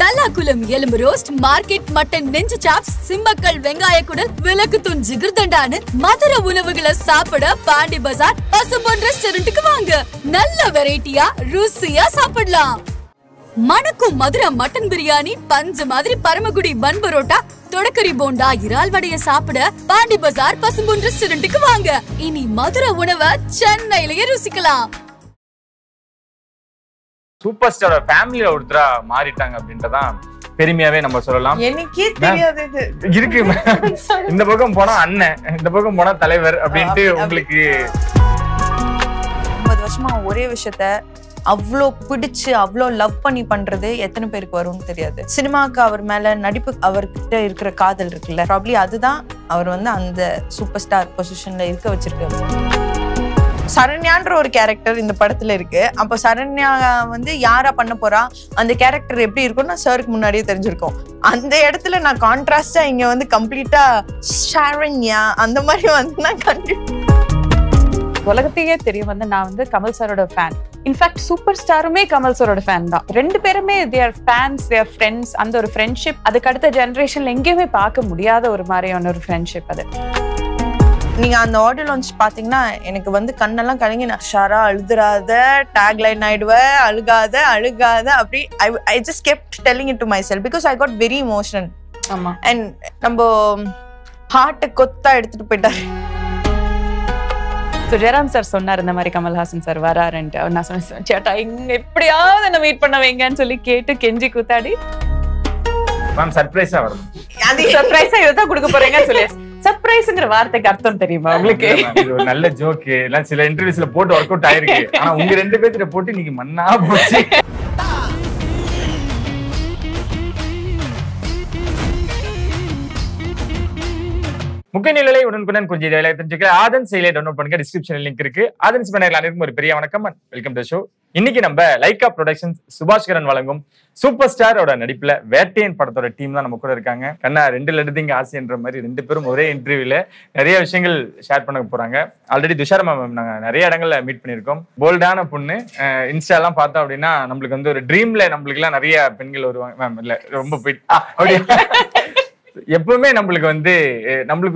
தல்லாக்குளம் எலும்பு roast, market mutton நெஞ்சு chops, Simmakkal வெங்காய குடல், விளக்கு தூண் ஜிகிர்தண்டான்னு மதுரை உணவுகளை சாப்பிட பாண்டி பஜார் பசும்பொன் ரெஸ்டாரண்ட்டுக்கு வாங்க. நல்ல வெரைட்டியா ருசியா சாப்பிடலாம். மணக்கும் மதுரை மட்டன் பிரியாணி, பஞ்சு மாதிரி பரமக்குடி பன் பரோட்டா, தொடக்கரி போண்டா, இறால் வடைய சாப்பிட பாண்டி பஜார் பசும்பொன் ரெஸ்டாரண்ட்டுக்கு வாங்க. இனி மதுரை உணவை சென்னையிலேயே ருசிக்கலாம். சூப்பர் ஸ்டாரோட ஃபேமிலியில ஒருத்தரா மாறிட்டாங்க அப்படின்றதான் பெருமையாவே நம்ம சொல்லலாம். எனக்கே தெரியாது இது இருக்கு. இந்த பக்கம் போனா அண்ணன், இந்த பக்கம் போனா தலைவர் அப்படின்ட்டு உங்களுக்கு 50 வருஷமா ஒரே விஷயத்த அவ்வளோ பிடிச்சு அவ்வளோ லவ் பண்ணி பண்றது எத்தனை பேருக்கு வரும்னு தெரியாது. சினிமாவுக்கு அவர் மேல நடிப்பு அவர்கிட்ட இருக்கிற காதல் இருக்குல்ல, ப்ராப்ளி அதுதான் அவர் அந்த சூப்பர் ஸ்டார் பொசிஷன்ல இருக்க வச்சிருக்கு. சரண்யான்ற ஒரு கேரக்டர் இந்த படத்துல இருக்கு. அப்போ சரண்யா யாரா பண்ண போறா, அந்த கேரக்டர் எப்படி இருக்கும்னு சாருக்கு முன்னாடியே தெரிஞ்சிருக்கும். அந்த இடத்துல நான் கான்ட்ராஸ்டா இங்க கம்ப்ளீட்டா சரண்யா அந்த மாதிரி நான் கண்டிப்பா உலகத்தையே தெரியும் நான் கமல் சாரோட ஃபேன். இன்ஃபேக்ட் சூப்பர் ஸ்டாருமே கமல் சாரோட ஃபேன் தான். ரெண்டு பேருமே தேர் ஃபேன்ஸ், தேர் ஃப்ரெண்ட்ஸ். அந்த ஒரு ஃப்ரெண்ட்ஷிப் அதுக்கு அடுத்த ஜெனரேஷன்ல எங்கேயுமே பார்க்க முடியாத ஒரு மாதிரியான ஒரு ஃப்ரெண்ட்ஷிப் அது. நீங்க அந்த ஆடியோ லான்ச் பாத்தீங்கன்னா எனக்கு கண்ணெல்லாம் கலங்கி, நான் ஷாரா அழுதுறாத, டேக்லைன் ஆயிடுவ, அழுகாத அழுகாத அப்படி I just kept telling it to my self because I got very emotional. ஆமா, அண்ட் நம்ம ஹார்ட்டை கொத்தா எடுத்துட்டு போயிட்டாரு. ஜெயராம் சார் சொன்னார் இந்த மாதிரி கமல்ஹாசன் சார் வராருன்ட்டு. நான் சொன்னேன், சேட்டா இங்க எப்படியாவது என்ன மீட் பண்ண வைங்கன்னு சொல்லி கேட்டு கெஞ்சி கூத்தாடி மேம் சர்ப்ரைஸா வரும். அது சர்ப்ரைஸா இதான் கொடுக்க போறீங்கன்னு சொல்லி. சர்ப்ரைஸ்ங்கிற வார்த்தைக்கு அர்த்தம் தெரியுமா உங்களுக்கு? இது ஒரு நல்ல ஜோக். எல்லாம் சில இன்டர்வியூஸ்ல போட்டு ஒர்க் அவுட் ஆயிருக்கு. ஆனா உங்க ரெண்டு பேர்கிட்ட போட்டு நீங்க மண்ணா போச்சு. முக்கிய நிலை உடனுக்குடன் கொஞ்சம் இதை தெரிஞ்சுக்க ஆதன் செயலை டவுன்லோட் பண்ணுங்க. டிஸ்கிரிப்ஷன் லிங்க் இருக்கு. ஆதன் ஸ்பெனர்கள் அனைவருக்கும் ஒரு பெரிய வணக்கம். Welcome to show. இன்னைக்கு நம்ம லைகா ப்ரொடக்ஷன்ஸ் சுபாஷ்கரன் வழங்கும் சூப்பர் ஸ்டாரோட நடிப்புல வேட்டையன் படத்தோட டீம் தான் நம்ம கூட இருக்காங்க. கண்ணா 2 லடுதிங்க ஆசைன்ற மாதிரி 2 பேரும் ஒரே இன்டர்வியூல நிறைய விஷயங்கள் ஷேர் பண்ண போறாங்க. ஆல்ரெடி துஷாரமா மேம் நாங்க நிறைய இடங்கள்ல மீட் பண்ணியிருக்கோம். போல்டான பொண்ணு. இன்ஸ்டாலாம் பார்த்தோம் அப்படின்னா நம்மளுக்கு ஒரு ட்ரீம்ல நம்மளுக்கு எல்லாம் நிறைய பெண்கள் வருவாங்க மேம். இல்ல ரொம்ப போயிட்டு எப்பவுமே நம்மளுக்கு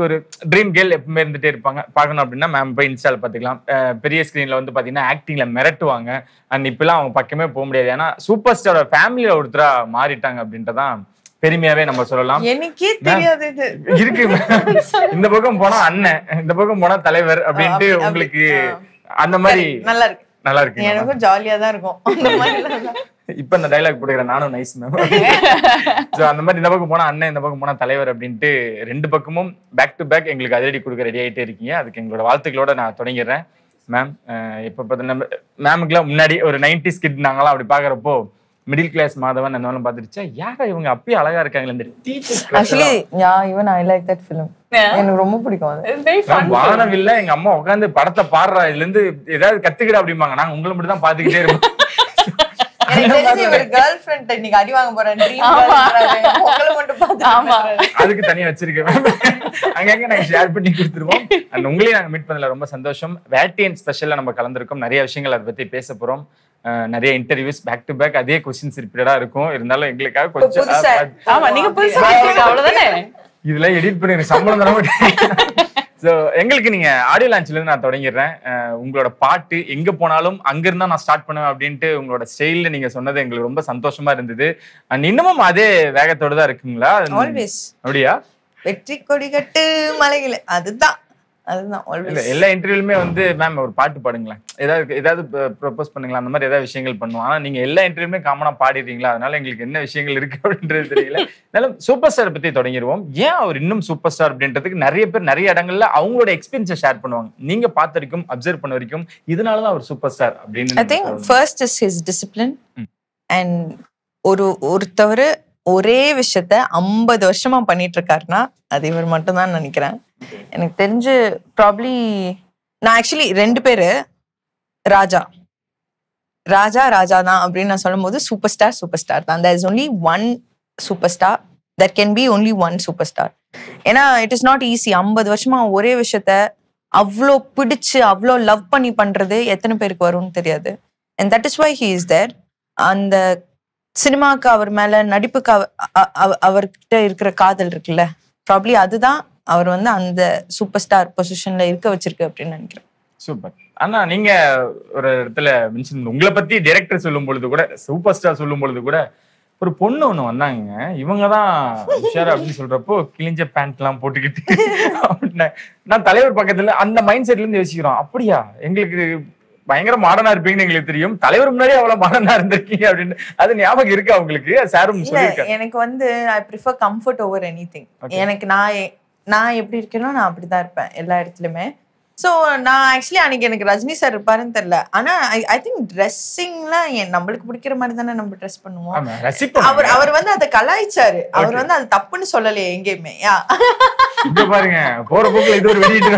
ஒரு ட்ரீம் கேர்ள் எப்பவுமே இருந்துட்டே இருப்பாங்க. பார்க்கணும் அப்படின்னா மேம் போய் இன்ஸ்டால பாத்துக்கலாம். பெரிய ஸ்கிரீன்ல பாத்தீங்கன்னா ஆக்டிங்ல மிரட்டுவாங்க. அண்ட் இப்பெல்லாம் அவங்க பக்கமே போக முடியாது. ஏன்னா சூப்பர் ஸ்டாரோட ஃபேமிலியில ஒருத்தரா மாறிட்டாங்க அப்படின்றதான் பெருமையாவே நம்ம சொல்லலாம். எனக்கே தெரியாது இது இருக்கு. இந்த பக்கம் போனா அண்ணன், இந்த பக்கம் போனா தலைவர் அப்படின்ட்டு உங்களுக்கு அந்த மாதிரி நல்லா இருக்கு. நல்லா இருக்கு. எனக்கும் ஜாலியா தான் இருக்கும் அந்த மாதிரி. இப்ப இந்த டைலாக் போடுகிறேன் நானும் நைஸ் மேம். அந்த மாதிரி இந்த பக்கம் போனா அண்ணன், இந்த பக்கம் போனா தலைவர் அப்படின்ட்டு 2 பக்கமும் பேக் டு பேக் எங்களுக்கு அதிரடி கொடுக்க ரெடி ஆயிட்டே இருக்கீங்க. அதுக்கு எங்களோட வாழ்த்துக்களோட நான் தொடங்கிடுறேன் மேம். இப்ப நம்ம மேமுக்குலாம் முன்னாடி ஒரு 90s கிட் நாங்களாம் அப்படி பாக்குறப்போ மிடில் கிளாஸ் மாதவன் அந்த பாத்துருச்சா, யாரா இவங்க அப்பயே அழகா இருக்காங்க. இந்த எனக்கு ரொம்ப பிடிக்கும். வானவில்ல எங்க அம்மா உட்காந்து படத்தை பாடுறா, இதுல இருந்து ஏதாவது கத்துக்கிட அப்படிம்பாங்க. நாங்க உங்களை மட்டும் தான் பாத்துக்கிட்டே இருப்போம். அதுக்கு தனியா வச்சிருக்கேன். அங்கங்க நாங்க ஷேர் பண்ணி கொடுத்துருவோம். அண்ட் உங்களையும் நாங்க மீட் பண்ணல ரொம்ப சந்தோஷம். வேட்டையன் ஸ்பெஷல்ல நம்ம கலந்துருக்கோம். நிறைய விஷயங்கள் அதை பத்தி பேச போறோம். நிறைய இன்டர்வியூஸ் பேக் டு பேக் அதே கொஸ்டின்ஸ் ரிப்பீட்டடா இருக்கும். இருந்தாலும் எங்களுக்காக கொஞ்சம் இதுல எடிட் பண்ணி சம்பளம் தர மாட்டேன். ஸோ எங்களுக்கு நீங்க ஆடியோ லான்ச்ல இருந்து நான் தொடங்கிடுறேன். உங்களோட பாட்டு எங்க போனாலும் அங்க இருந்தா நான் ஸ்டார்ட் பண்ணுவேன் அப்படின்ட்டு உங்களோட ஸ்டைல்ல நீங்க சொன்னது எங்களுக்கு ரொம்ப சந்தோஷமா இருந்தது. அண்ட் இன்னமும் அதே வேகத்தோட தான் இருக்குங்களா? அப்படியா? வெற்றி கொடி கட்டு மலைகள அதுதான் எல்லா இன்டர்வியூலுமே மேம் ஒரு பாட்டு பாடுங்களேன், ஏதாவது ப்ரொபோஸ் பண்ணுங்களா, அந்த மாதிரி ஏதாவது விஷயங்கள் பண்ணுவோம். ஆனா நீங்க எல்லா இன்டர்வியூமே காமனா பாடிடுறீங்களா? அதனால எங்களுக்கு என்ன விஷயங்கள் இருக்கு அப்படின்றது தெரியல. அதனால சூப்பர் ஸ்டார் பத்தி தொடங்கிடுவோம். ஏன் அவர் இன்னும் சூப்பர் ஸ்டார் அப்படின்றதுக்கு நிறைய பேர் நிறைய இடங்கள்ல அவங்களோட எக்ஸ்பீரியன்ஸை ஷேர் பண்ணுவாங்க. நீங்க பார்த்த வரைக்கும் அப்சர்வ் பண்ண வரைக்கும் இதனாலதான் அவர் சூப்பர் ஸ்டார் அப்படின்னு. I think first is his discipline. And ஒருத்தவர் ஒரே விஷயத்த 50 வருஷமா பண்ணிட்டு இருக்காருன்னா அது இவர் மட்டும் தான் நினைக்கிறேன். எனக்கு தெரிஞ்சு ப்ராப்ளி நான் ஆக்சுவலி 2 பேரு ராஜா தான் அப்படின்னு நான் சொல்லும் போது சூப்பர் ஸ்டார் தான். there is only one superstar, there can be only one superstar. ஏன்னா இட் இஸ் நாட் ஈஸி. 50 வருஷமா ஒரே விஷயத்த அவ்வளோ பிடிச்சு அவ்வளோ லவ் பண்ணி பண்றது எத்தனை பேருக்கு வரும்னு தெரியாது. and that is why he is there. அந்த சினிமாவுக்கு அவர் மேல நடிப்புக்கு அவர்கிட்ட இருக்கிற காதல் இருக்குல்ல, ப்ராப்ளி அதுதான் அவர் வந்து அந்த சூப்பர் ஸ்டார் பொசிஷன்ல இருக்க வச்சிருக்கு அப்படின்னு நினைக்கிறேன். சூப்பர். ஆனா நீங்க ஒரு இடத்துல மென்ஷன் உங்களை பத்தி டைரக்டர் சொல்லும் பொழுது கூட, சூப்பர் ஸ்டார் சொல்லும் பொழுது கூட, ஒரு பொண்ணு ஒண்ணு வந்தாங்க, இவங்கதான் உஷார் அப்படின்னு சொல்றப்போ கிழிஞ்ச பேண்ட் எல்லாம் போட்டுக்கிட்டு நான் தலைவர் பக்கத்துல அந்த மைண்ட் செட்ல இருந்து யோசிக்கிறோம், அப்படியா எங்களுக்கு பயங்கர மாடர்னா இருப்பீங்கன்னு எங்களுக்கு தெரியும், தலைவர் முன்னாடியே அவ்வளவு மாடர்னா இருந்திருக்கீங்க அப்படின்னு. அது ஞாபகம் இருக்கு அவங்களுக்கு? சாரும் சொல்லிருக்காரு. எனக்கு வந்து I prefer comfort over anything. எனக்கு நான் எப்படி இருக்கேனோ நான் அப்படிதான் இருப்பேன் எல்லா இடத்துலயுமே. ஸோ நான் ஆக்சுவலி அன்னைக்கு எனக்கு ரஜினி சார் இருப்பாருன்னு தெரியல, ஆனா ஐ திங்க் ட்ரெஸ்ஸிங்லாம் நம்மளுக்கு பிடிக்கிற மாதிரி தானே நம்ம ட்ரெஸ் பண்ணுவோம். அவர் வந்து அதை கலாய்ச்சாரு, அவர் வந்து அது தப்புன்னு சொல்லலையே எங்கேயுமே. பாருங்க போற போக்குல இது ஒரு வெளியிட்டு.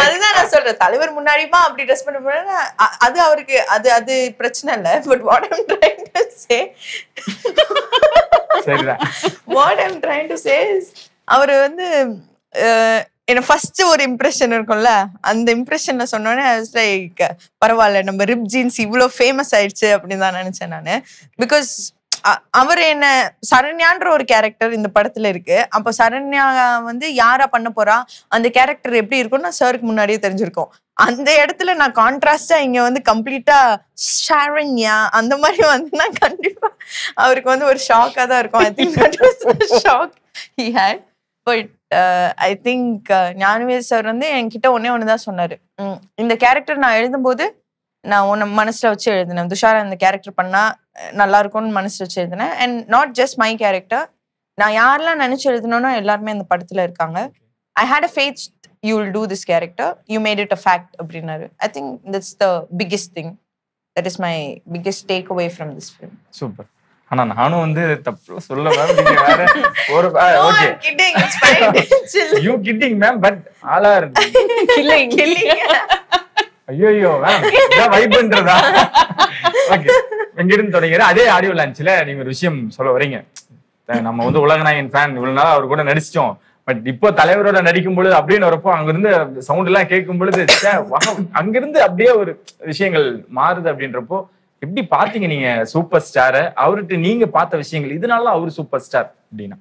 அதுதான் நான் சொல்றேன், தலைவர் முன்னாடியுமா அப்படி ட்ரெஸ் பண்ண போறேன்னா அது அவருக்கு அது பிரச்சனை இல்லை. But what I'm trying to say what I'm trying to say அவர் வந்து எனக்கு ஃபர்ஸ்ட் ஒரு இம்ப்ரெஷன் இருக்கும்ல, அந்த இம்ப்ரெஷன்ல சொன்னோன்னே லைக் பரவாயில்ல நம்ம ரிப் ஜீன்ஸ் இவ்வளோ ஃபேமஸ் ஆயிடுச்சு அப்படின்னு தான் நினைச்சேன் நான். பிகாஸ் அவர் என்ன சரண்யான்ற ஒரு கேரக்டர் இந்த படத்துல இருக்கு. அப்போ சரண்யா வந்து யாரா பண்ண போறா, அந்த கேரக்டர் எப்படி இருக்கும்னு சாருக்கு முன்னாடியே தெரிஞ்சிருக்கும். அந்த இடத்துல நான் கான்ட்ராஸ்டா இங்க வந்து கம்ப்ளீட்டா சரண்யா அந்த மாதிரி வந்துன்னா கண்டிப்பா அவருக்கு வந்து ஒரு ஷாக்கா தான் இருக்கும். I think that was the shock he had. But I think Gnanavel sir வந்து என்கிட்ட ஒண்ணுதான் சொன்னாரு, இந்த கேரக்டர் நான் எழுதும்போது நான் உன்னை மனசுல வச்சு எழுதினேன், துஷாரா இந்த கேரக்டர் பண்ணா நல்லா இருக்கும்னு மனசுல வச்சு எழுதினேன். And not just my character, நான் யாரெல்லாம் நினைச்சு எழுதினோன்னா எல்லாருமே இந்த படத்துல இருக்காங்க. I had a faith you will do this character, you made it a fact அப்படின்னாரு. I think that's the biggest thing, that is my biggest take away from this film. Super. ஆனா நானும் வந்து தப்பு சொல்ல மேம், நீங்க வேற ஒரு okay kidding it's fine you kidding ma'am, but all are killing ஐயோ மேம் இதான் வைப் பண்றதா? ஓகே, எங்க இருந்து தொடங்குற அதே ஆடியோ லான்ச்ல நீங்க ஒரு விஷயம் சொல்ல வரீங்க, நம்ம வந்து உலகநாயகன் ஃபேன், இவ்வளவு நாள் அவர் கூட நடிச்சிட்டோம், பட் இப்போ தலைவரோட நடிக்கும் பொழுது அப்படின்னு வரப்போ அங்கிருந்து சவுண்ட் எல்லாம் கேட்கும் பொழுது அங்கிருந்து அப்படியே ஒரு விஷயங்கள் மாறுது அப்படின்றப்போ எப்படி பாத்தீங்க நீங்க சூப்பர் ஸ்டார? அவர்கிட்ட நீங்க பார்த்த விஷயங்கள் இதனால அவரு சூப்பர் ஸ்டார் அப்படின்னா?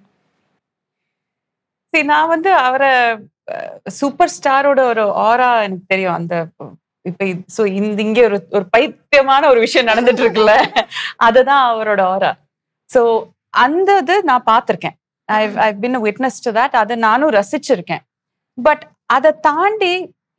நான் வந்து அவரை சூப்பர் ஸ்டாரோட ஒரு ஆரா எனக்கு தெரியும். அந்த இப்ப இங்க ஒரு பைத்தியமான ஒரு விஷயம் நடந்துட்டு இருக்குல்ல, அதுதான் அவரோட ஆரா. சோ அந்த இது நான் பார்த்திருக்கேன். I've been a witness to that. அதை நானும் ரசிச்சிருக்கேன். பட் அதை தாண்டி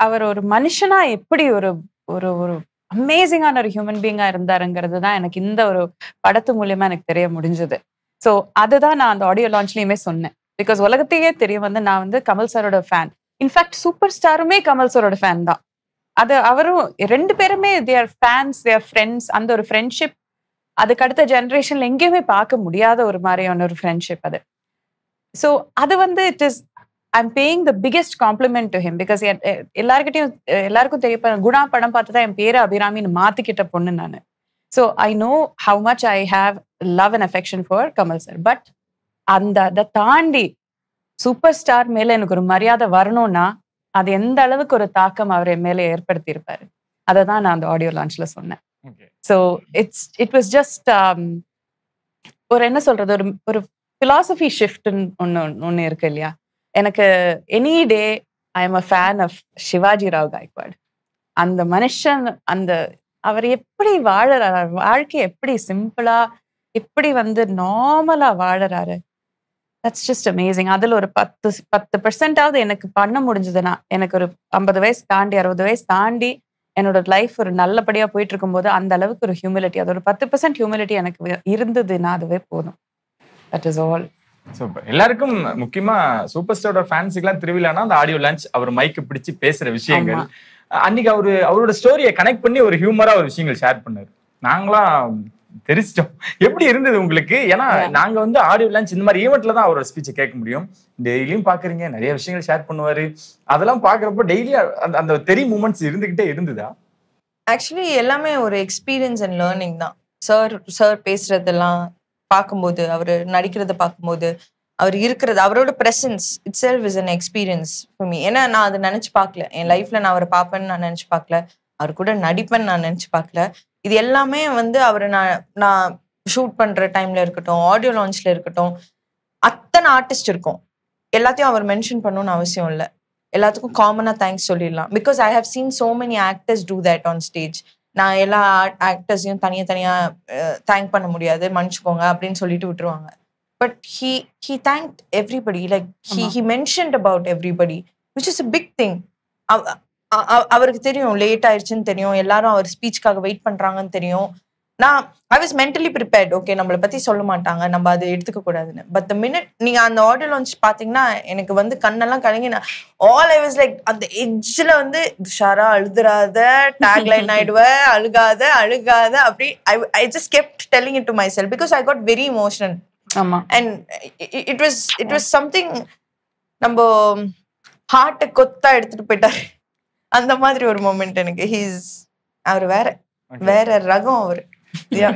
அவர் ஒரு மனுஷனா எப்படி ஒரு ஒரு ஒரு அமேசிங்கான ஒரு ஹியூமன் பீயிங்கா இருந்தாருங்கிறது தான் எனக்கு இந்த ஒரு படத்து மூலியமா எனக்கு தெரிய முடிஞ்சது. ஸோ அதுதான் நான் அந்த ஆடியோ லான்ச்லயுமே சொன்னேன். பிகாஸ் உலகத்தையே தெரியும் வந்து நான் வந்து கமல் சாரோட ஃபேன். இன்ஃபேக்ட் சூப்பர் ஸ்டாருமே கமல் சாரோட ஃபேன் தான். அது அவரும் ரெண்டு பேருமே தேர் ஃபேன்ஸ், தேர் ஃப்ரெண்ட்ஸ். அந்த ஒரு ஃப்ரெண்ட்ஷிப் அதுக்கு அடுத்த ஜென்ரேஷன்ல எங்கேயுமே பார்க்க முடியாத ஒரு மாதிரியான ஒரு ஃப்ரெண்ட்ஷிப் அது. ஸோ அது வந்து it is I'm paying the biggest compliment to him because எல்லாருக்கும் தெரியும், குணா படம் பார்த்து தான் என் பேரை அபிராமின்னு மாத்திக்கிட்ட பொண்ணு நான். So I know how much I have love and affection for Kamal sir. But அதை தாண்டி சூப்பர் ஸ்டார் மேல எனக்கு ஒரு மரியாதை வரணும்னா அது எந்த அளவுக்கு ஒரு தாக்கம் அவர் என் மேல ஏற்படுத்தி இருப்பாரு, அதை தான் நான் அந்த ஆடியோ லான்ச்ல சொன்னேன். ஸோ இட் வாஸ் ஜஸ்ட் ஒரு என்ன சொல்றது, ஒரு philosophy shift ஒன்னு இருக்கு இல்லையா. எனக்கு any day I am a fan of Shivaji Rao Gaikwad. அந்த மனுஷன் அவர் எப்படி வாழறாரு, வாழ்க்கை எப்படி சிம்பிளா எப்படி வந்து நார்மலா வாழறாரு, தட்ஸ் ஜஸ்ட் அமேசிங். அதுல ஒரு 10% எனக்கு பண்ண முடிஞ்சதுன்னா, எனக்கு ஒரு 50 வயசு தாண்டி 60 வயசு தாண்டி என்னோட லைஃப் ஒரு நல்லபடியா போயிட்டு இருக்கும்போது அந்த அளவுக்கு ஒரு ஹியூமிலிட்டி, அது ஒரு 10% ஹியூமிலிட்டி எனக்கு இருந்ததுன்னா அதுவே போதும். That is all. சூப்பர். எல்லாருக்கும் முக்கியமா சூப்பர் ஸ்டாரோட ஃபேன்ஸுக்கெல்லாம் திருவிழானா அந்த ஆடியோ லான்ச், அவர் மைக்கு பிடிச்சு பேசுற விஷயங்கள், அன்னைக்கு அவரோட ஸ்டோரியை கனெக்ட் பண்ணி ஒரு ஹியூமரா ஒரு விஷயங்கள் ஷேர் பண்ணாரு. நாங்களாம் தெரிச்சிட்டோம். எப்படி இருந்தது உங்களுக்கு? ஏன்னா நாங்க வந்து ஆடியோ லான்ச் இந்த மாதிரி ஈவெண்ட்ல தான் அவரோட ஸ்பீச்சை கேட்க முடியும். டெய்லியும் பாக்குறீங்க, நிறைய விஷயங்கள் ஷேர் பண்ணுவாரு. அதெல்லாம் பாக்குறப்போ டெய்லி அந்த தெரி மூமெண்ட்ஸ் இருந்துகிட்டே இருந்ததா? ஆக்சுவலி எல்லாமே ஒரு எக்ஸ்பீரியன்ஸ் அண்ட் லேர்னிங் தான். சார் பேசுறதெல்லாம் பார்க்கும்போது, அவர் நடிக்கிறத பார்க்கும்போது, அவர் இருக்கிறது, அவரோட presence itself is an experience for me. ஏன்னா நான் அதை நினைச்சு பார்க்கல, என் லைஃப்ல நான் அவரை பார்ப்பேன்னு நான் நினைச்சு பார்க்கல, அவர் கூட நடிப்பேன்னு நான் நினைச்சு பார்க்கல. இது எல்லாமே வந்து அவரை நான் ஷூட் பண்ற டைம்ல இருக்கட்டும், ஆடியோ லான்ச்ல இருக்கட்டும், அத்தனை ஆர்டிஸ்ட் இருக்கும். எல்லாத்தையும் அவர் மென்ஷன் பண்ணணும்னு அவசியம் இல்லை. எல்லாத்துக்கும் காமனா தேங்க்ஸ் சொல்லிடலாம். Because I have seen so many actors do that on stage. நான் எல்லா ஆக்டர்ஸையும் தனியா தேங்க் பண்ண முடியாது, மன்னிச்சுக்கோங்க அப்படின்னு சொல்லிட்டு விட்டுருவாங்க. But he thanked everybody, like he mentioned about everybody, which is a big thing. அவருக்கு தெரியும் லேட் ஆயிடுச்சுன்னு தெரியும், எல்லாரும் அவர் ஸ்பீச்சுக்காக வெயிட் பண்றாங்கன்னு தெரியும். நான் I was mentally prepared. Okay, நம்மளை பத்தி சொல்ல மாட்டாங்க, நம்ம அதை எடுத்துக்க கூடாதுன்னு. பட் த மினிட் நீங்க அந்த ஆடியோ லான்ச் பாத்தீங்கன்னா எனக்கு வந்து கண்ணெல்லாம் கலங்கி நான் ஆல் ஐ வாஸ் லைக் அந்த எட்ஜ்ல வந்து ஷாரா அழுதுறாத, டேக்லைன் ஆயிடுவ, அழுகாத அப்படி I just kept telling it to my self because I got very emotional. And it was something நம்ம ஹார்ட்டை கொத்தா எடுத்துட்டு போயிட்டாரு. அந்த மாதிரி ஒரு மொமெண்ட் எனக்கு. அவர் வேற ரகம் அவரு.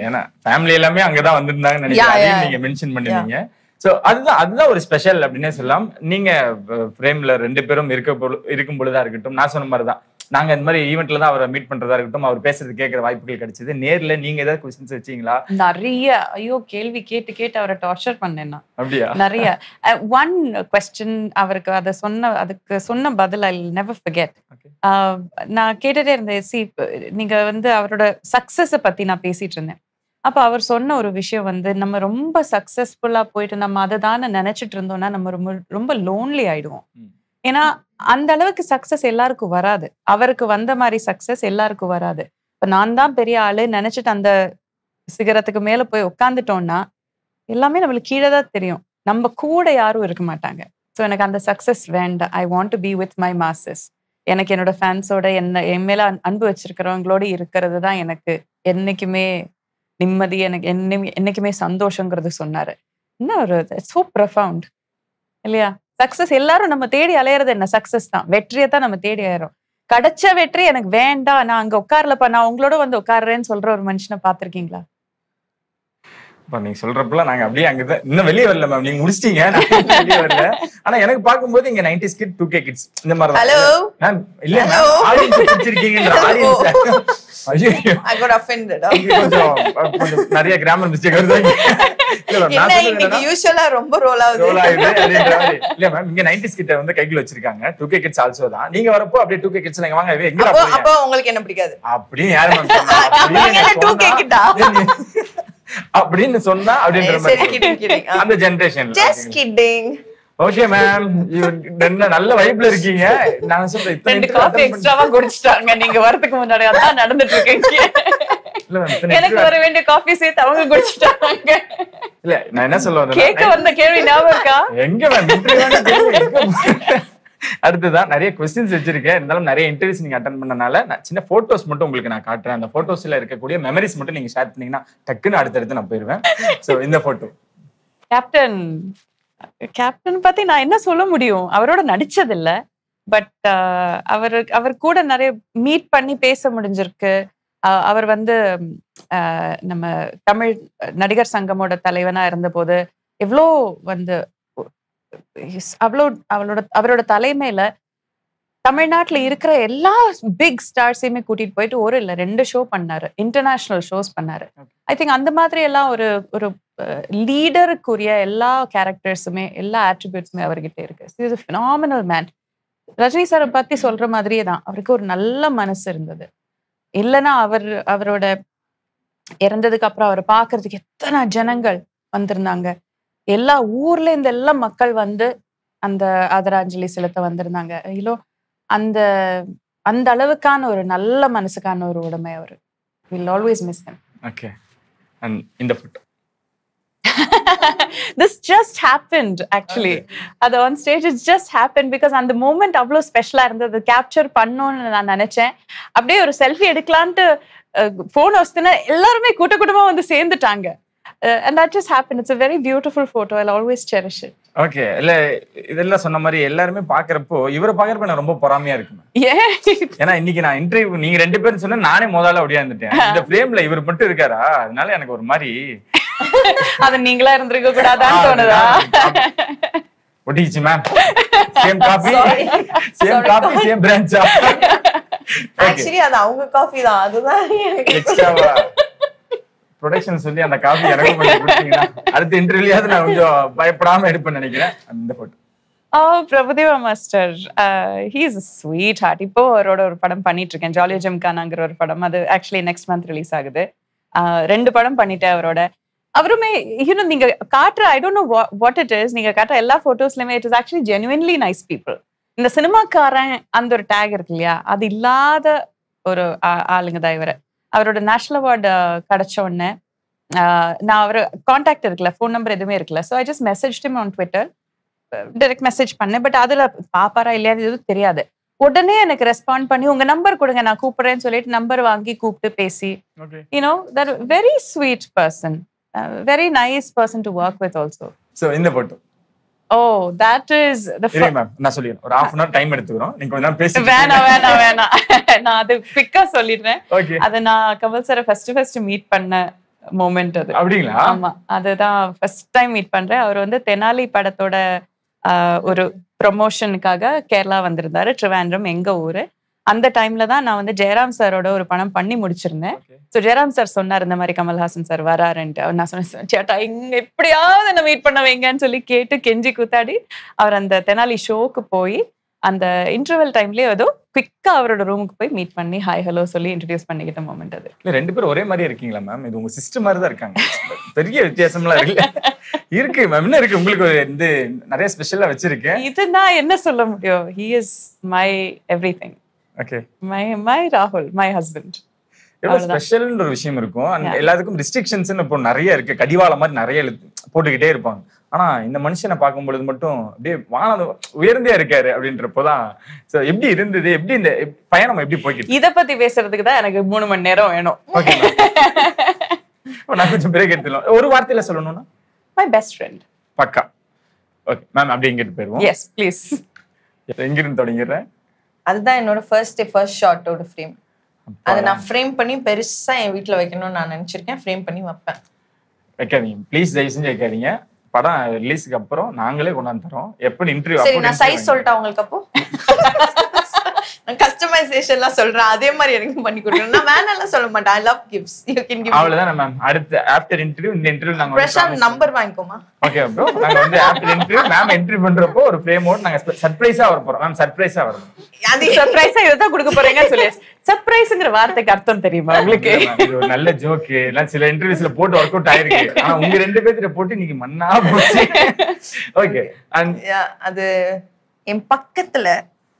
ஏன்னா ஃபேமிலி எல்லாமே அங்கதான் வந்திருந்தாங்கன்னு நினைக்கிறேன். நீங்க மென்ஷன் பண்ணிருந்தீங்க. சோ அதுதான் ஒரு ஸ்பெஷல் அப்படின்னே சொல்லலாம். நீங்க ஃப்ரேம்ல 2 பேரும் இருக்கும் பொழுதா இருக்கட்டும், நான் சொன்ன மாதிரிதான் நாங்க இந்த மாதிரி ஈவெண்ட்ல தான் அவரை மீட் பண்றதா இருக்கட்டும், அவர் பேசுறது கேட்கற வாய்ப்புகள் கிடைச்சது. நேர்ல நீங்க ஏதாவது கொஸ்டின்ஸ் வச்சீங்களா? நிறைய. ஐயோ, கேள்வி கேட்டு அவரை டார்ச்சர் பண்ணேன்னா. அப்படியா? நிறைய. ஒன் கொஸ்டின் அவருக்கு அதுக்கு சொன்ன பதில் ஐ நெவர் ஃபர்கெட். நான் கேட்டுட்டே இருந்தேன். நீங்க வந்து அவரோட சக்சஸ பத்தி நான் பேசிட்டு இருந்தேன். அப்ப அவர் சொன்ன ஒரு விஷயம் வந்து, நம்ம ரொம்ப சக்சஸ்ஃபுல்லா போயிட்டு நம்ம அதை தானே நினைச்சிட்டு இருந்தோம்னா நம்ம ரொம்ப லோன்லி ஆயிடுவோம். ஏன்னா அந்த அளவுக்கு சக்சஸ் எல்லாருக்கும் வராது. அவருக்கு வந்த மாதிரி சக்சஸ் எல்லாருக்கும் வராது. இப்ப நான் தான் பெரிய ஆளு நினைச்சிட்டு அந்த சிகரத்துக்கு மேல போய் உட்காந்துட்டோம்னா எல்லாமே நம்மளுக்கு கீழே தான் தெரியும். நம்ம கூட யாரும் இருக்க மாட்டாங்க. ஸோ எனக்கு அந்த சக்சஸ் வேண்டாம். I want to be with my masses. எனக்கு என்னோட ஃபேன்ஸோட என் மேல அன்பு வச்சிருக்கிறவங்களோட இருக்கிறது தான் எனக்கு என்னைக்குமே நிம்மதி, எனக்கு என்னைக்குமே சந்தோஷங்கிறது சொன்னாரு. என்ன ஒரு சோ ப்ரொஃபவுண்ட் இல்லையா? சக்சஸ் எல்லாரும் நம்ம தேடி அலையிறது என்ன? சக்சஸ் தான், வெற்றியை தான் நம்ம தேடி அலையிறோம். கிடைச்ச வெற்றி எனக்கு வேண்டாம், நான் அங்க உட்காரலப்பா, நான் உங்களோட வந்து உட்காருறேன்னு சொல்ற ஒரு மனுஷனை பாத்திருக்கீங்களா? நீங்க சொல்றப்பெல்லாம் நாங்க அப்படியே அங்கதான் இன்னும் வெளியே வரல மேம். நீங்க முடிச்சிட்டீங்க, வெளியே வரல. ஆனா எனக்கு பார்க்கும்போது இங்க 90s கிட் 2K கிட்ஸ் இந்த மாதிரி ஹலோ மேம் இல்ல மேம் ஆடியன்ஸ் பிடிச்சிருக்கீங்கன்ற ஆடியன்ஸ். ஐயோ I got offended. கொஞ்சம் நிறைய கிராமர் மிஸ்டேக் வருது. இல்ல மேம் நான் இன்னைக்கு யூசுவலா ரொம்ப ரோல் ஆகுது இல்ல மேம். இங்க 90s கிட்ட வந்து கைக்குள்ள வச்சிருக்காங்க. 2K கிட்ஸ் ஆல்சோ தான். நீங்க வரப்போ அப்படியே 2K கிட்ஸ் நீங்க வாங்க எங்கடா போறீங்க? அப்ப உங்களுக்கு என்ன பிடிக்காது அப்படி யாரு மேம் சொன்னா? அப்படியே 2K கிட்டா அப்படின்னு சொன்னா அப்படின்ற மாதிரி அந்த generation. Just kidding. Okay ma'am, என்ன நல்ல வைப்ல இருக்கீங்க. நான் சொல்றேன் இத்தனை காபி எக்ஸ்ட்ராவா குடிச்சிட்டாங்க நீங்க வரதுக்கு முன்னாடி. அதான் நடந்துட்டு இருக்கீங்க. எனக்கு வர வேண்டிய காபி சேர்த்து அவங்க குடிச்சிட்டாங்க. இல்ல நான் என்ன சொல்ல வரேன், கேக்க வந்த கேள்வி ஞாபகம் இருக்கா? எங்க மேம் அடுத்துதான் நிறைய கொஸ்டின்ஸ் வச்சிருக்கேன். இருந்தாலும் நிறைய இன்டர்வியூஸ் நீங்க அட்டெண்ட் பண்ணனால நான் சின்ன போட்டோஸ் மட்டும் உங்களுக்கு நான் காட்டுறேன். அந்த போட்டோஸ்ல இருக்கக்கூடிய மெமரிஸ் மட்டும் நீங்க ஷேர் பண்ணீங்கன்னா டக்குன்னு அடுத்தடுத்து நான் போயிருவேன். சோ இந்த போட்டோ கேப்டன் பத்தி நான் என்ன சொல்ல முடியும்? அவரோட நடிச்சது இல்ல, பட் அவர் கூட நிறைய மீட் பண்ணி பேச முடிஞ்சிருக்கு. அவர் வந்து நம்ம தமிழ் நடிகர் சங்கமோட தலைவனா இருந்த போது எவ்வளோ வந்து அவரோட தலைமையில தமிழ்நாட்டுல இருக்கிற எல்லா பிக் ஸ்டார்ஸையுமே கூட்டிட்டு போயிட்டு 1 இல்ல 2 ஷோ பண்ணாரு. இன்டர்நேஷனல் ஷோஸ் பண்ணாரு. ஐ திங்க் அந்த மாதிரி எல்லாம் ஒரு லீடருக்குரிய எல்லா கேரக்டர்ஸுமே எல்லா ஆட்ரிபியூட்ஸுமே அவர்கிட்ட இருக்கு. Is a phenomenal man. Rajini சாரை பத்தி சொல்ற மாதிரியே தான் அவருக்கு ஒரு நல்ல மனசு இருந்தது. இல்லைன்னா அவரோட இறந்ததுக்கு அப்புறம் அவரை பாக்குறதுக்கு எத்தனை ஜனங்கள் வந்திருந்தாங்க. எல்லா ஊர்ல இருந்து எல்லா மக்கள் வந்து அந்த ஆதராஞ்சலி செலுத்த வந்திருந்தாங்க. இல்லோ அந்த அளவுக்கான ஒரு நல்ல மனசுக்கான ஒரு உடைமை அவரு. We'll always miss him. Okay. And in the photo this just happened actually. அது on stage it just happened because அந்த moment அவ்வளோ ஸ்பெஷலா இருந்தது. கேப்சர் பண்ணணும்னு நான் நினைச்சேன். அப்படியே ஒரு செல்ஃபி எடுக்கலான்ட்டு போன் வச்சுன்னா எல்லாருமே கூட்டமா வந்து சேர்ந்துட்டாங்க. And that just happened. It's a very beautiful photo. I'll always cherish it. Okay. இல்ல இதெல்லாம் சொன்ன மாதிரி எல்லாருமே பாக்குறப்போ இவரை பாக்குறப்ப எனக்கு ரொம்ப பொறாமையா இருக்குமே. ஏன்னா இன்னைக்கு நான் இன்டர்வியூ நீங்க 2 பேரும் சொன்னா நானே முதல்ல அப்படியே இருந்துட்டேன். இந்த ஃப்ரேம்ல இவர் மட்டும் இருக்காரா, அதனால எனக்கு ஒரு மாதிரி அது நீங்களா இருந்திருக்க கூடாதான்னு தோணுதா? ஒட்டிச்சு மேம். சேம் காபி சேம் பிரான்ச்சா? ஆக்சுவலி அது அவங்க காபி தான். அதுதான் எக்ஸ்ட்ராவா ப்ரொடக்ஷன் சொல்லி அந்த காஃபி எனக்கு பண்ணி கொடுத்தீங்கன்னா அடுத்த இன்டர்வியூலயாவது நான் கொஞ்சம் பயப்படாம எடுப்பேன்னு நினைக்கிறேன். அந்த photo Prabhudeva master, he is sweetheart. இப்போ அவரோட ஒரு படம் பண்ணிட்டு இருக்கேன், ஜாலியோ ஜிம்கானாங்கிற ஒரு படம். அது ஆக்சுவலி நெக்ஸ்ட் மந்த் ரிலீஸ் ஆகுது. 2 படம் பண்ணிட்டேன் அவரோட. அவருமே இன்னும் நீங்க காட்டுற, I don't know what it is, நீங்க காட்டுற எல்லா போட்டோஸ்லயுமே it is actually genuinely nice people. இந்த சினிமாக்காரன் அந்த ஒரு டேக் இருக்கு இல்லையா, அது இல்லாத ஒரு ஆளுங்க தான் இவரு. அவரோட நேஷனல் அவார்டு கிடைச்ச உடனே நான் அவர் கான்டாக்ட் இருக்குல்ல, ஃபோன் நம்பர் எதுவுமே இருக்குல்ல, so I just message him on Twitter, direct message பண்ணேன். பட் அதுல பாப்பாரா இல்லையா எதுவும் தெரியாது. உடனே எனக்கு ரெஸ்பாண்ட் பண்ணி உங்க நம்பர் கொடுங்க நான் கூப்பிடுறேன்னு சொல்லிட்டு நம்பர் வாங்கி கூப்பிட்டு பேசி, you know that very sweet person, very nice person to work with also. So இந்த photo that is the ma'am நான் சொல்லிடுறேன், ஒரு half an hour டைம் எடுத்துக்கிறோம், நீங்க கொஞ்ச நேரம் பேசி. வேணாம் நான் அது குவிக்கா சொல்லிடுறேன். அது நான் கமல் சாரை ஃபர்ஸ்ட் மீட் பண்ண மொமெண்ட் அது. அப்படிங்களா? ஆமா, அதுதான் ஃபர்ஸ்ட் டைம் மீட் பண்றேன். அவர் வந்து தெனாலி படத்தோட ஒரு ப்ரொமோஷனுக்காக கேரளா வந்திருந்தாரு, ட்ரிவாண்ட்ரம் எங்க ஊரு. அந்த டைம்ல தான் நான் வந்து ஜெயராம் சாரோட ஒரு படம் பண்ணி முடிச்சிருந்தேன். ஸோ ஜெயராம் சார் சொன்னார் இந்த மாதிரி கமல்ஹாசன் சார் வராருன்ட்டு. நான் சொன்னேன், சேட்டா இங்க எப்படியாவது என்ன மீட் பண்ண வைங்கன்னு சொல்லி கேட்டு கெஞ்சி கூத்தாடி அவர் அந்த தெனாலி ஷோக்கு போய் அந்த இன்டர்வல் டைம்லயே ஏதோ குவிக்கா அவரோட ரூமுக்கு போய் மீட் பண்ணி ஹாய் ஹலோ சொல்லி இன்ட்ரடியூஸ் பண்ணிக்கிட்ட மொமெண்ட் அது. இல்ல 2 பேரும் ஒரே மாதிரி இருக்கீங்களா மேம்? இது உங்க சிஸ்டர் மாதிரி தான் இருக்காங்க, பெரிய வித்தியாசம்லாம் இருக்கு மேம். என்ன இருக்கு உங்களுக்கு வந்து நிறைய ஸ்பெஷலா வச்சிருக்கேன். இது நான் என்ன சொல்ல முடியும், he is my everything. Okay, my ராகுல், my husband. எவ்வளவு ஸ்பெஷல்ன்ற ஒரு விஷயம் இருக்கும். எல்லாத்துக்கும் ரெஸ்ட்ரிக்ஷன்ஸ் இப்போ நிறைய இருக்கு, கடிவாளம் மாதிரி நிறைய போட்டுக்கிட்டே இருப்பாங்க. ஆனா இந்த மனுஷனை பார்க்கும் பொழுது மட்டும் அப்படியே வானது உயர்ந்தே இருக்காரு அப்படின்றப்போதான் எப்படி இருந்தது, எப்படி இந்த பயணம் எப்படி போய்கிட்டு. இத பத்தி பேசுறதுக்கு தான் எனக்கு 3 மணி நேரம் வேணும். நான் கொஞ்சம் பிரேக் எடுத்துக்கலாம். ஒரு வார்த்தையில சொல்லணும்னா my best friend. பக்கா. ஓகே மேம், அப்படியே இங்கிட்டு போயிருவோம். Yes please. எங்கிருந்து தொடங்கிடுறேன். அதுதான் என்னோட ஃபர்ஸ்ட் ஷாட்டோட ஃப்ரேம். அதை நான் ஃப்ரேம் பண்ணி பெருசா என் வீட்டுல வைக்கணும்னு நான் நினைச்சிருக்கேன். ஃப்ரேம் பண்ணி வைப்பேன். வைக்காதீங்க ப்ளீஸ், தயவு செஞ்சு வைக்காதீங்க. படம் ரிலீஸ்க்கு அப்புறம் நாங்களே கொண்டாந்து தரோம். எப்படி இன்டர்வியூ சரி, நான் சைஸ் சொல்லிட்டேன் உங்களுக்கு. அப்போ நான் கஸ்டமைசேஷன்லாம் சொல்றேன், அதே மாதிரி எனக்கு பண்ணி கொடுங்க. நான் வேணாம்லாம் சொல்ல மாட்டேன். I love gifts. You can give. அவ்வளவுதான் மேம். அடுத்து ஆஃப்டர் இன்டர்வியூ இந்த இன்டர்வியூ நாங்க பிரசாந்த் நம்பர் வாங்கிக்கோமா? ஓகே ப்ரோ, நாங்க வந்து ஆஃப்டர் இன்டர்வியூ மேம் என்ட்ரி பண்றப்போ ஒரு ஃப்ரேமோட நாங்க சர்ப்ரைஸா வர போறோம். மேம் சர்ப்ரைஸா வரும். அது சர்ப்ரைஸா இத கொடுக்க போறீங்கன்னு சொல்லி சர்ப்ரைஸ்ங்கற வார்த்தைக்கு அர்த்தம் தெரியுமா உங்களுக்கு? இது ஒரு நல்ல ஜோக். எல்லாம் சில இன்டர்வியூஸ்ல போட்டு வொர்க் அவுட் ஆயிருக்கு. ஆனா உங்க 2 பேர்கிட்ட போட்டு நீங்க மண்ணா போச்சு. ஓகே, அது என் பக்கத்துல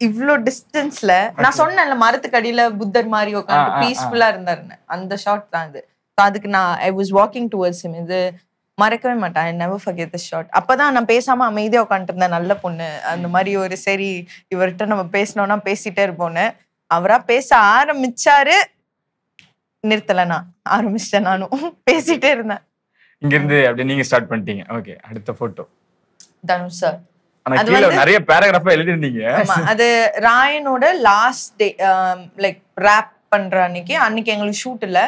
இவ்ளோ டிஸ்டன்ஸ்ல நான் சொன்னேன்ல மரத்துக்கு அடியில புத்தர் மாதிரி உட்கார்ந்து பீஸ்ஃபுல்லா இருந்தாருன்னு, அந்த ஷாட் தான் இது. அதுக்கு நான் I was walking towards him. இது மறக்கவே மாட்டேன். I never forget this shot. அப்பதான் நான் பேசாம அமைதியா உட்காந்துட்டு இருந்தேன், நல்ல பொண்ணு அந்த மாதிரி ஒரு சரி இவர்கிட்ட நம்ம பேசணும்னா பேசிட்டே இருப்போன்னு. அவரா பேச ஆரம்பிச்சாரு, நிறுத்தல, நான் ஆரம்பிச்சிட்டேன், நானும் பேசிட்டே இருந்தேன். இங்க இருந்து அப்படியே நீங்க ஸ்டார்ட் பண்ணிட்டீங்க. ஓகே, அடுத்த போட்டோ தனுஷ் சார். அது வந்து நிறைய பேராகிராஃபா எழுதிருந்தீங்க. அது ராயனோட லாஸ்ட் டே, லைக் ராப் பண்ற அன்னைக்கு எங்களுக்கு ஷூட் இல்ல.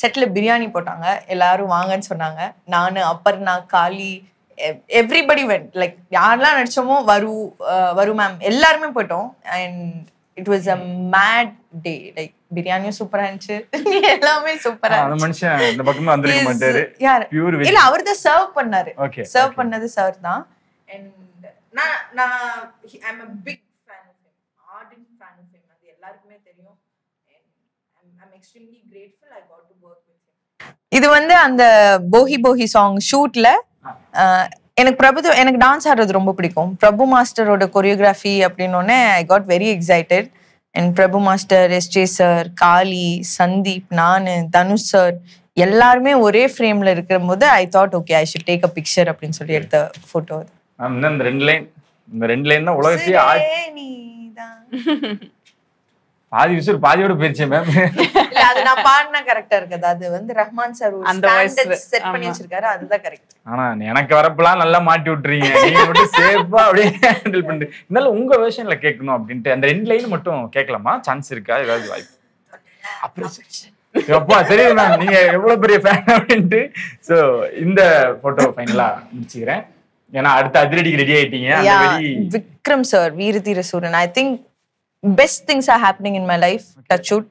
செட்ல பிரியாணி போட்டாங்க, எல்லாரும் வாங்கன்னு சொன்னாங்க. நானு, Aparna, Kali, everybody went. Like யாரெல்லாம் நடிச்சோமோ வரு மேம் எல்லாருமே போயிட்டோம். And it was a mad day. Like பிரியாணியும் சூப்பரா இருந்துச்சு, எல்லாமே சூப்பரா இருந்துச்சு. அந்த மனுஷன் இந்த பக்கமா வந்திருக்க மாட்டாரு. யாரு இல்ல, அவர் தான் சர்வ் பண்ணாரு. சர்வ் பண்ணது சார் தான். And I'm a big fan of him, ardent fan of him. அது எல்லாருக்குமே தெரியும். I'm extremely grateful I got to work with him. இது வந்து அந்த போஹி சாங் ஷூட்ல எனக்கு டான்ஸ் ஆடுறது ரொம்ப பிடிக்கும். பிரபு மாஸ்டரோட கொரியோகிராஃபி அப்படின்னோடனே I got very excited. And Prabhu master, SJ sir, Kaali, Sandeep, நானு, தனுஷ் சார் எல்லாருமே ஒரே ஃப்ரேம்ல இருக்கிற போது I thought okay I should take a picture அப்படின்னு சொல்லி எடுத்த போட்டோ அது. இந்த 2 லைன் தான் உலகத்தையே பாதி விஷயம் பாதியோட போயிருச்சு மேம். இல்ல அது நான் பாடினா கரெக்டா இருக்குது. அது வந்து ரஹ்மான் சார் அந்த ஸ்டாண்டர்ட் செட் பண்ணி வச்சிருக்காரு, அதுதான் கரெக்ட். ஆனா எனக்கு வரப்பலாம் நல்லா மாட்டி விட்டுறீங்க, நீங்க மட்டும் சேஃபா அப்படியே ஹேண்டில் பண்ணிட்டு. இருந்தாலும் உங்க வெர்ஷன்ல கேட்கணும் அப்படின்ட்டு அந்த 2 லைன் மட்டும் கேட்கலாமா? சான்ஸ் இருக்கா? ஏதாவது வாய்ப்பு? அப்பா தெரியும் மேம், நீங்க எவ்வளவு பெரிய ஃபேன் அப்படின்ட்டு. சோ இந்த போட்டோ ஃபைனலா முடிச்சுக்கிறேன். ஏன்னா அடுத்த அதிரடிக்கு ரெடி ஆயிட்டீங்க. விக்ரம் சார், வீரதீர சூரன். I think best things are happening in my life, touch wood.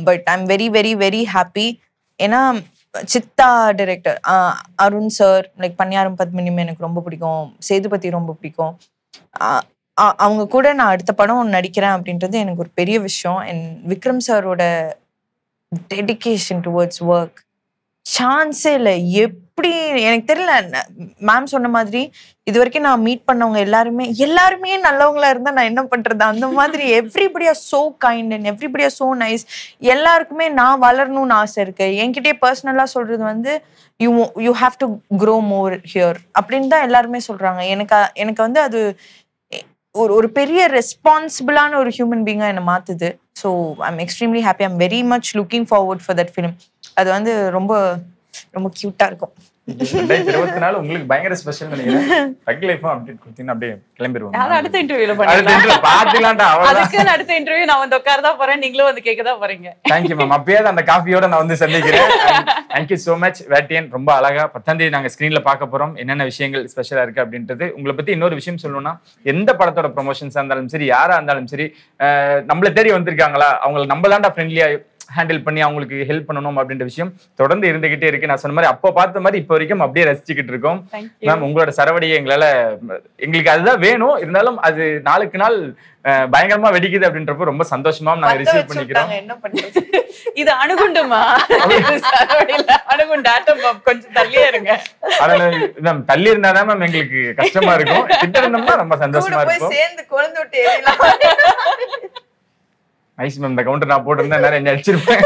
But I'm very very very happy. ஏன்னா Chithha director Arun sir, like Pannaiyaram பத்மினியும் எனக்கு ரொம்ப பிடிக்கும், சேதுபதி ரொம்ப பிடிக்கும். அவங்க கூட நான் அடுத்த படம் நடிக்கிறேன் அப்படின்றது எனக்கு ஒரு பெரிய விஷயம். அண்ட் விக்ரம் சாரோட டெடிகேஷன் டுவர்ட்ஸ் ஒர்க் சான்ஸே இல்லை. எப்படி எனக்கு தெரியல, மேம் சொன்ன மாதிரி இது வரைக்கும் நான் மீட் பண்ணவங்க எல்லாருமே நல்லவங்களா இருந்தா நான் என்ன பண்றது, அந்த மாதிரி everybody are so kind and everybody are so nice. எல்லாருக்குமே நான் வளரணும்னு ஆசை இருக்கு. என்கிட்டயே பர்சனலா சொல்றது வந்து you have to grow more here அப்படின்னு தான் எல்லாருமே சொல்றாங்க. எனக்கு வந்து அது ஒரு பெரிய ரெஸ்பான்சிபிளான ஒரு ஹியூமன் பீங்கா என்னை மாத்துது. So I'm extremely happy. I'm very much looking forward for that film. அது வந்து ரொம்ப ரொம்ப கியூட்டா இருக்கும். 2024 உங்களுக்கு பயங்கர ஸ்பெஷல் நினைக்கிறேன். பக் லைஃப் அப்டேட் கொடுத்தீங்கன்னா அப்படியே கிளம்பிடுவோம். அடுத்த இன்டர்வியூல பண்ணலாம். பாத்துலாம்டா. அதுக்கு அடுத்த இன்டர்வியூ நான் வந்து உட்கார தான் போறேன், நீங்களும் வந்து கேட்க தான் போறீங்க. Thank you ma'am. அப்பயே அந்த காஃபியோட நான் வந்து சந்திக்கிறேன். Thank you so much Vettaiyan. ரொம்ப அழகா 10ஆம் தேதி நாங்க ஸ்கிரீன்ல பார்க்க போறோம் என்னென்ன விஷயங்கள் ஸ்பெஷலா இருக்கு அப்படின்றது. உங்களை பத்தி இன்னொரு விஷயம் சொல்லணும்னா, எந்த படத்தோட ப்ரொமோஷன்ஸா இருந்தாலும் சரி, யாரா இருந்தாலும் சரி, நம்மள தேடி வந்திருக்காங்களா, அவங்களை நம்ம தாண்டா ஃப்ரெண்ட்லியா ஹேண்டில் பண்ணி அவங்களுக்கு ஹெல்ப் பண்ணணும் அப்படின்ற விஷயம் தொடர்ந்து இருந்துகிட்டே இருக்கு. நான் சொன்ன மாதிரி அப்போ பார்த்த மாதிரி இப்போ வரைக்கும் அப்படியே ரசிச்சுக்கிட்டு இருக்கோம். மேம் உங்களோட சரவடியை எங்களுக்கு அதுதான் வேணும். இருந்தாலும் அது நாளுக்கு நாள் பயங்கரமா வெடிக்குது அப்படின்றப்போ ரொம்ப சந்தோஷமா நாங்க ரிசீவ் பண்ணிக்கிறோம். என்ன பண்றது, இது அணுகுண்டுமா? அணுகுண்டு ஆட்டம் பாம். கொஞ்சம் தள்ளியே இருங்க. மேம் தள்ளி இருந்தாதான் மேம் எங்களுக்கு கஷ்டமா இருக்கும். கிட்ட இருந்தோம்னா ரொம்ப சந்தோஷமா இருக்கும். சேர்ந்து குழந்தை விட்டு ஏறிடலாம். Nice ma'am. இந்த கவுண்டர் நான் போட்டிருந்தா நிறைய என்ன அடிச்சிருப்பேன்.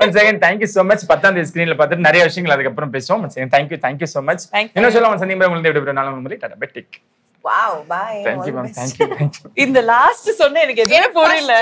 Once again thank you so much. 10ஆம் தேதி ஸ்கிரீன்ல பார்த்துட்டு நிறைய விஷயங்கள் அதுக்கப்புறம் பேசுவோம். Once again thank you so much. என்ன சொல்லுவாங்க சந்தியம் உங்களுக்கு எப்படி நாளும் memory tata bye take. Wow bye. Thank you ma'am. Thank you. இந்த லாஸ்ட் சொன்ன எனக்கு எதுவுமே புரியல.